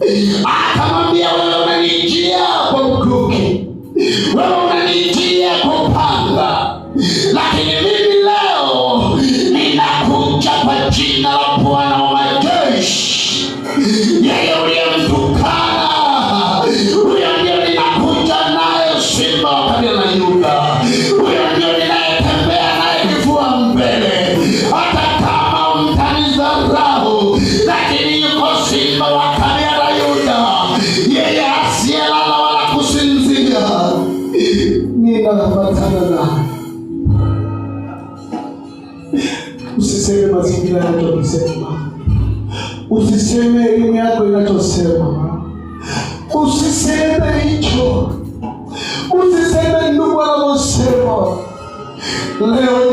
Akamwambia, wewe unanijia kwa mkuki, wewe unanijia kwa upanga, lakini mimi leo ninakuja kwa jina la Bwana wa majeshi. Yeye uliyemtukana, huyo ndio ninakuja naye, simba wa kabila la Yuda. Huyo ndio ninayetembea naye kifua mbele. Hata kama mtanidharau, lakini yuko simba wa kabila la Yuda, yeye asiyelala wala kusinzia. Ninaambatana naye. Usiseme mazingira yanachosema, usiseme elimu yako inachosema, usiseme hicho, usiseme ndugu anavyosema. Leo